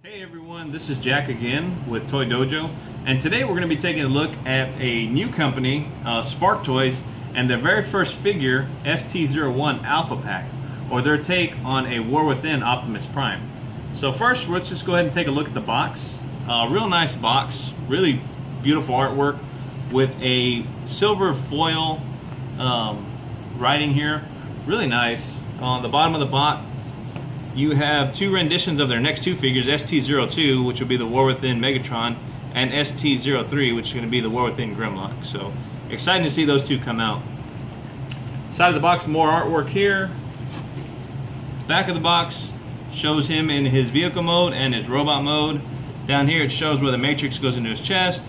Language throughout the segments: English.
Hey everyone, this is Jack again with Toy Dojo, and today we're going to be taking a look at a new company, Spark Toys, and their very first figure, ST-01 Alpha Pack, or their take on a War Within Optimus Prime. So first, let's just go ahead and take a look at the box. Real nice box, really beautiful artwork with a silver foil writing here, really nice. On the bottom of the box, you have two renditions of their next two figures, ST-02, which will be the War Within Megatron, and ST-03, which is going to be the War Within Grimlock. So, exciting to see those two come out. Side of the box, more artwork here. Back of the box shows him in his vehicle mode and his robot mode. Down here it shows where the matrix goes into his chest.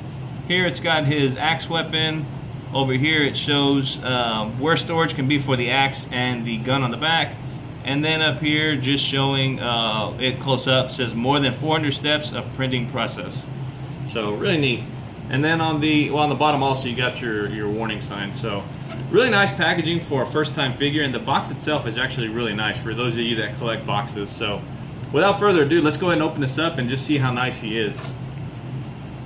Here it's got his axe weapon. Over here it shows where storage can be for the axe and the gun on the back. And then up here, just showing it close up, says more than 400 steps of printing process. So really neat. And then on the bottom also you got your warning sign. So really nice packaging for a first time figure, and the box itself is actually really nice for those of you that collect boxes. So without further ado, let's go ahead and open this up and just see how nice he is.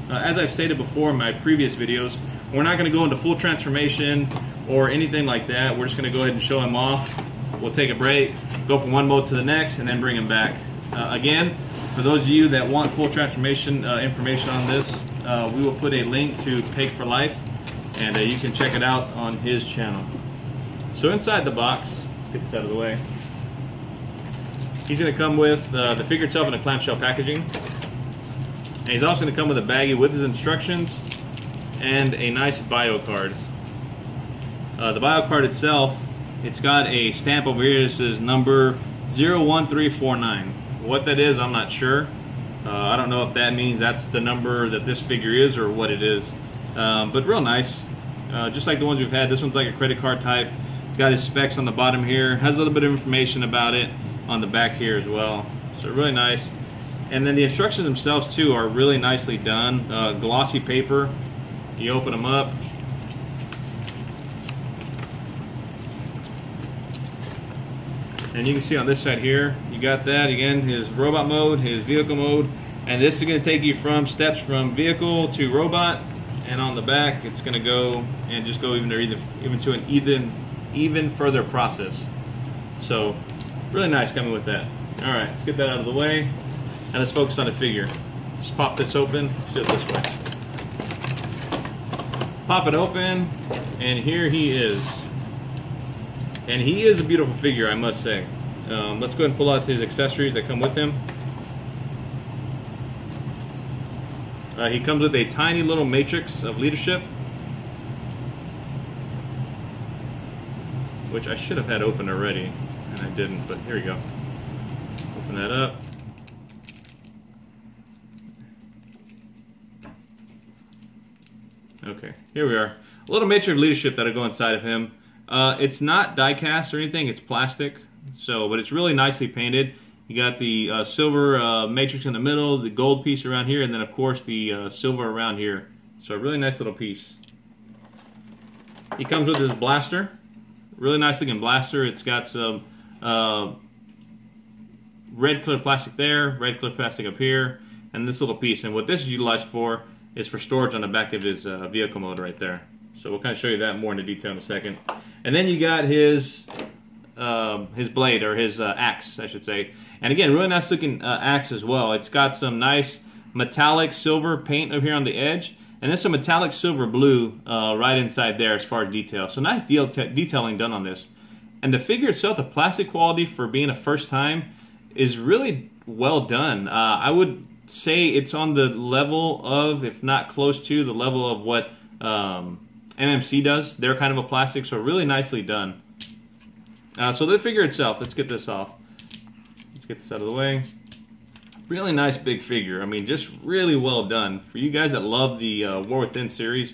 As I've stated before in my previous videos, we're not going to go into full transformation or anything like that. We're just going to go ahead and show him off. We'll take a break, go from one mode to the next, and then bring him back. Again, for those of you that want full transformation information on this, we will put a link to Peg for Life, and you can check it out on his channel. So inside the box, let's get this out of the way, he's going to come with the figure itself in a clamshell packaging. And he's also going to come with a baggie with his instructions and a nice bio card. The bio card itself, it's got a stamp over here that says number 01349. What that is, I'm not sure. I don't know if that means that's the number that this figure is or what it is. But real nice. Just like the ones we've had, this one's like a credit card type. Got his specs on the bottom here. Has a little bit of information about it on the back here as well. So really nice. And then the instructions themselves too are really nicely done. Glossy paper. You open them up. And you can see on this side here, you got that, again, his robot mode, his vehicle mode, and this is going to take you from steps from vehicle to robot, and on the back it's going to go and just go even to an even further process. So, really nice coming with that. Alright, let's get that out of the way, and let's focus on the figure. Just pop this open, do it this way. Pop it open, and here he is. And he is a beautiful figure, I must say. Let's go ahead and pull out his accessories that come with him. He comes with a tiny little matrix of leadership, which I should have had open already, and I didn't, but here we go. Open that up. Okay, here we are. A little matrix of leadership that'll go inside of him. It's not die cast or anything, it's plastic, but it's really nicely painted. You got the silver matrix in the middle, the gold piece around here, and then of course the silver around here. So a really nice little piece. He comes with his blaster, really nice looking blaster. It's got some red colored plastic there, red colored plastic up here, and this little piece. And what this is utilized for is for storage on the back of his vehicle mode right there. So we'll kind of show you that more into detail in a second. And then you got his blade, or his axe, I should say. And again, really nice looking axe as well. It's got some nice metallic silver paint over here on the edge, and then some metallic silver blue right inside there as far as detail. So nice detailing done on this. And the figure itself, the plastic quality for being a first time, is really well done. I would say it's on the level of, if not close to, the level of what MMC does. They're kind of a plastic, so really nicely done. So the figure itself, let's get this off. Let's get this out of the way. Really nice big figure. I mean, just really well done. For you guys that love the War Within series,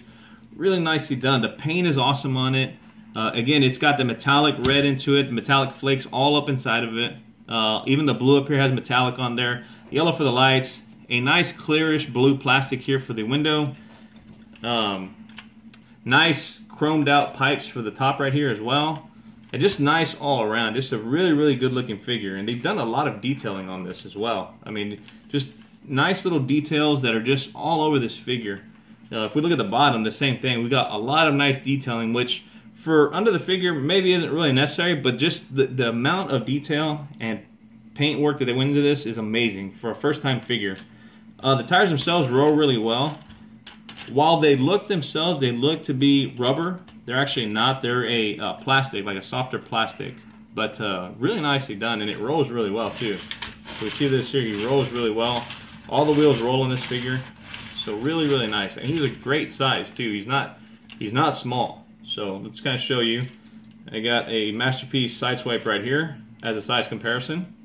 really nicely done. The paint is awesome on it. Again, it's got the metallic red into it, metallic flakes all up inside of it. Even the blue up here has metallic on there. Yellow for the lights. A nice clearish blue plastic here for the window. Nice chromed out pipes for the top right here as well. And just nice all around. Just a really, really good looking figure. And they've done a lot of detailing on this as well. I mean, just nice little details that are just all over this figure. If we look at the bottom, the same thing. We got a lot of nice detailing, which for under the figure maybe isn't really necessary, but just the amount of detail and paint work that they went into this is amazing for a first-time figure. The tires themselves roll really well. While they look themselves, they look to be rubber. They're actually not. They're a plastic, like a softer plastic, but really nicely done, and it rolls really well too. So we see this here, he rolls really well. All the wheels roll on this figure, so really, really nice. And he's a great size too. He's not small. So let's kind of show you. I got a Masterpiece side swipe right here as a size comparison,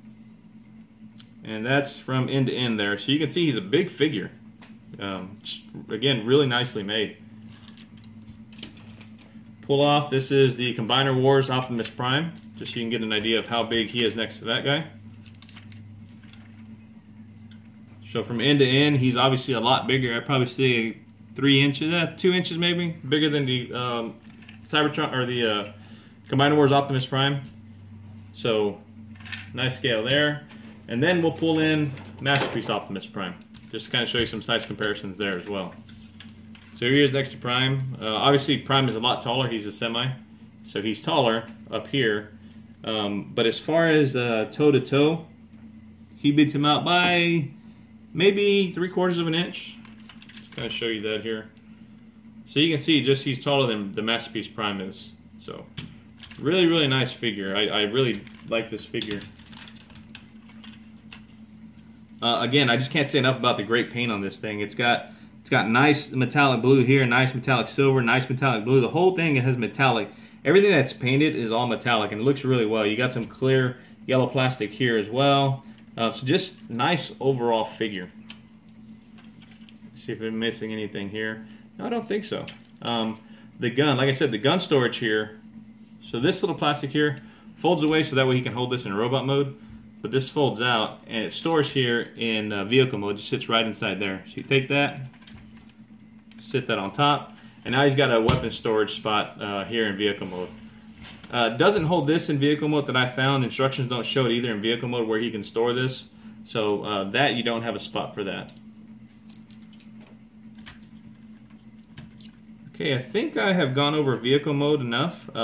and that's from end to end there. So you can see he's a big figure. Again, really nicely made. Pull off. This is the Combiner Wars Optimus Prime, just so you can get an idea of how big he is next to that guy. So from end to end, he's obviously a lot bigger. I'd probably say 3 inches, 2 inches maybe, bigger than the Cybertron or the Combiner Wars Optimus Prime. So nice scale there. And then we'll pull in Masterpiece Optimus Prime, just to kind of show you some size comparisons there as well. So here's next to Prime. Obviously Prime is a lot taller. He's a semi, so he's taller up here. But as far as toe to toe, he beats him out by maybe 3/4 of an inch. Just kind of show you that here. So you can see just he's taller than the Masterpiece Prime is. So really, really nice figure. I really like this figure. Again, I just can't say enough about the great paint on this thing. It's got nice metallic blue here, nice metallic silver, nice metallic blue. The whole thing has metallic. Everything that's painted is all metallic, and it looks really well. You got some clear yellow plastic here as well. So just nice overall figure. See if I'm missing anything here. No, I don't think so. The gun, like I said, the gun storage here. So this little plastic here folds away so that way he can hold this in robot mode. But this folds out and it stores here in vehicle mode. Just sits right inside there. So you take that, sit that on top, and now he's got a weapon storage spot here in vehicle mode. Doesn't hold this in vehicle mode that I found. Instructions don't show it either in vehicle mode where he can store this. So that you don't have a spot for that. Okay, I think I have gone over vehicle mode enough. We're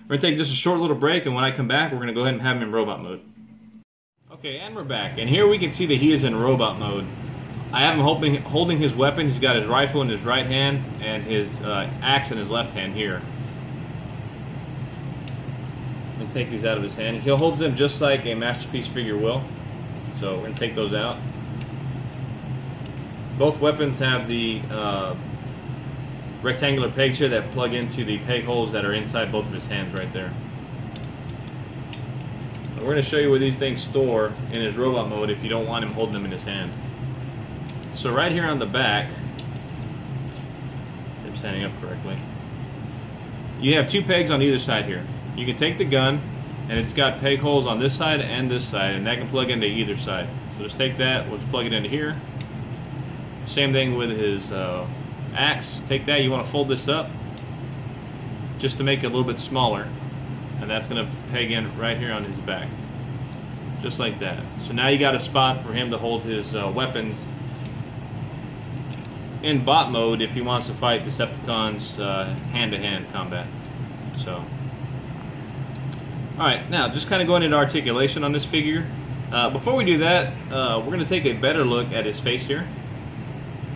going to take just a short little break, and when I come back, we're going to go ahead and have him in robot mode. Okay, and we're back, and here we can see that he is in robot mode. I have him holding his weapon. He's got his rifle in his right hand and his axe in his left hand here. And take these out of his hand. He holds them just like a Masterpiece figure will. So we're going to take those out. Both weapons have the rectangular pegs here that plug into the peg holes that are inside both of his hands right there. We're going to show you where these things store in his robot mode if you don't want him holding them in his hand. So right here on the back, if I'm standing up correctly, you have 2 pegs on either side here. You can take the gun, and it's got peg holes on this side and this side, and that can plug into either side. So just take that, we'll plug it into here. Same thing with his axe. Take that, you want to fold this up just to make it a little bit smaller, and that's going to peg in right here on his back, just like that. So now you got a spot for him to hold his weapons in bot mode if he wants to fight Decepticons hand-to-hand combat. So, alright, now just kind of going into articulation on this figure. Before we do that, we're going to take a better look at his face here.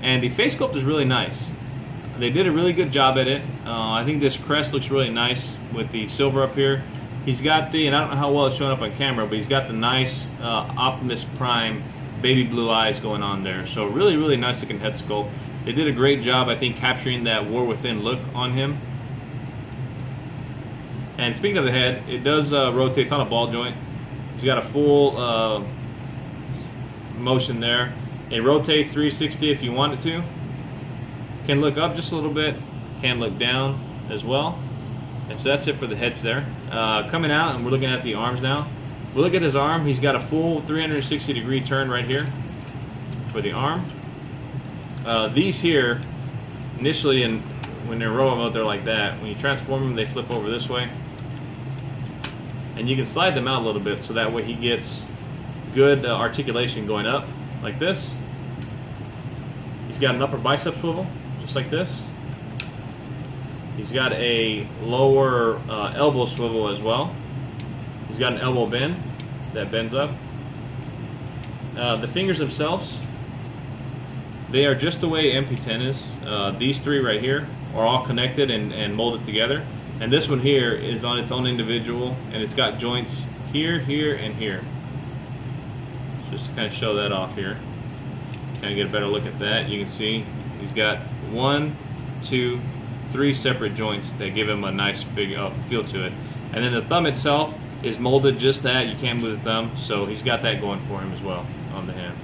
And the face sculpt is really nice. They did a really good job at it. I think this crest looks really nice with the silver up here. He's got the, and I don't know how well it's showing up on camera, but he's got the nice Optimus Prime baby blue eyes going on there. So really, really nice looking head sculpt. They did a great job, I think, capturing that War Within look on him. And speaking of the head, it does rotate. It's on a ball joint. He's got a full motion there. It rotates 360 if you want it to. Can look up just a little bit. Can look down as well. And so that's it for the head there. Coming out, and we're looking at the arms now. We look at his arm. He's got a full 360-degree turn right here for the arm. These here, initially, when they're in robot mode, they're like that. When you transform them, they flip over this way. And you can slide them out a little bit so that way he gets good articulation going up like this, He's got an upper bicep swivel, just like this. He's got a lower elbow swivel as well. He's got an elbow bend that bends up. The fingers themselves, they are just the way MP10 is. These three right here are all connected and molded together. And this one here is on its own individual, and it's got joints here, here, and here. Just to kind of show that off here. Kind of get a better look at that. You can see he's got 1, 2, 3 separate joints that give him a nice feel to it. And then the thumb itself is molded just that. You can't move the thumb, so he's got that going for him as well on the hand.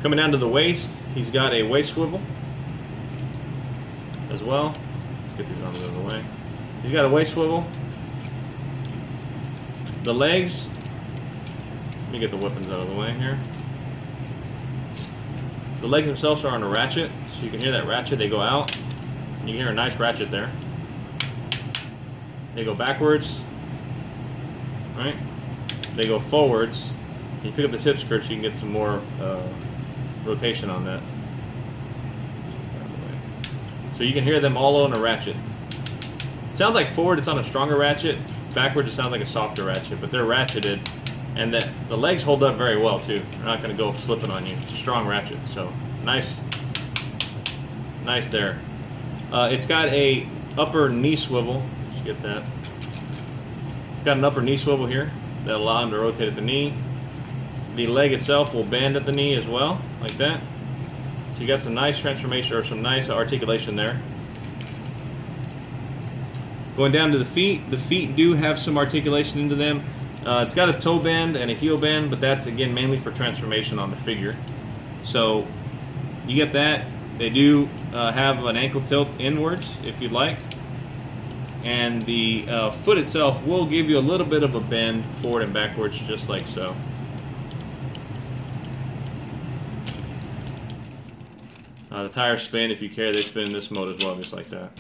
Coming down to the waist, he's got a waist swivel as well. Let's get these arms out of the way. He's got a waist swivel. The legs, let me get the weapons out of the way here. The legs themselves are on a ratchet, so you can hear that ratchet. They go out. You can hear a nice ratchet there. They go backwards, right? They go forwards. You pick up the tip skirt, so you can get some more rotation on that. So you can hear them all on a ratchet. It sounds like forward it's on a stronger ratchet. Backwards it sounds like a softer ratchet, but they're ratcheted, and that the legs hold up very well too. They're not going to go slipping on you. It's a strong ratchet, so nice there. It's got a upper knee swivel. Let's get that. It's got an upper knee swivel here that allows him to rotate at the knee. The leg itself will bend at the knee as well, like that. So you got some nice transformation, or some nice articulation there. Going down to the feet do have some articulation into them. It's got a toe bend and a heel bend, but that's again mainly for transformation on the figure. So you get that. They do have an ankle tilt inwards if you'd like. And the foot itself will give you a little bit of a bend forward and backwards, just like so. The tires spin. If you care, they spin in this mode as well, just like that.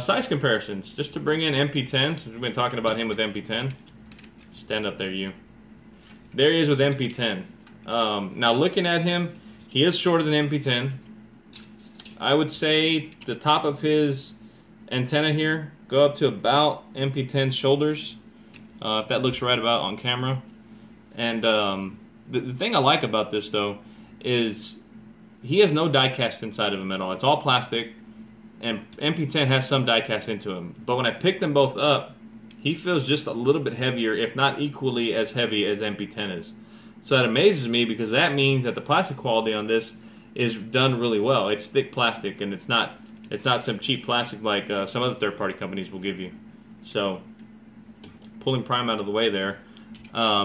Size comparisons, just to bring in MP10, since we've been talking about him with MP10. Stand up there, you. There he is with MP10. Now looking at him, he is shorter than MP10. I would say the top of his antenna here go up to about MP10's shoulders. If that looks right about on camera. And the thing I like about this though is he has no die cast inside of him at all. It's all plastic, and MP10 has some die cast into him. But when I pick them both up, he feels just a little bit heavier, if not equally as heavy as MP10 is. So that amazes me, because that means that the plastic quality on this is done really well. It's thick plastic, and it's not some cheap plastic like some other third-party companies will give you. So pulling prime out of the way there,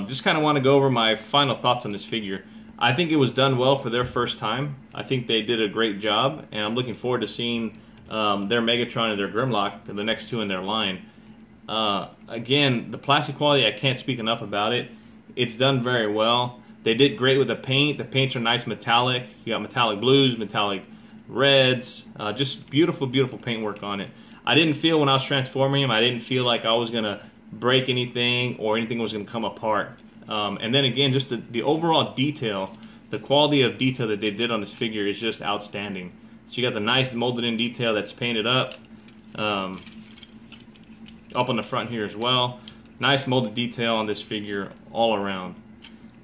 just kind of want to go over my final thoughts on this figure. I think it was done well for their first time. I think they did a great job, and I'm looking forward to seeing their Megatron and their Grimlock, the next two in their line. Again, the plastic quality, I can't speak enough about it. It's done very well. They did great with the paint. The paints are nice metallic. You got metallic blues, metallic reds, just beautiful, beautiful paint work on it. I didn't feel when I was transforming him, I didn't feel like I was going to break anything or anything was going to come apart. And then again, just the overall detail, the quality of detail that they did on this figure is just outstanding. So you got the nice molded in detail that's painted up on the front here as well. Nice molded detail on this figure all around.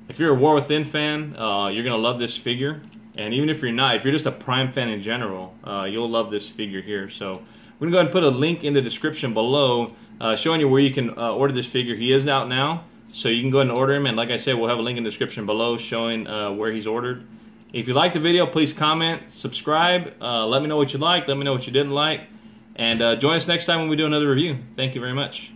If you're a War Within fan, you're going to love this figure. And even if you're not, if you're just a Prime fan in general, you'll love this figure here. So we're going to go ahead and put a link in the description below showing you where you can order this figure. He is out now, so you can go ahead and order him. And like I said, we'll have a link in the description below showing where he's ordered. If you liked the video, please comment, subscribe, let me know what you liked, let me know what you didn't like. And join us next time when we do another review. Thank you very much.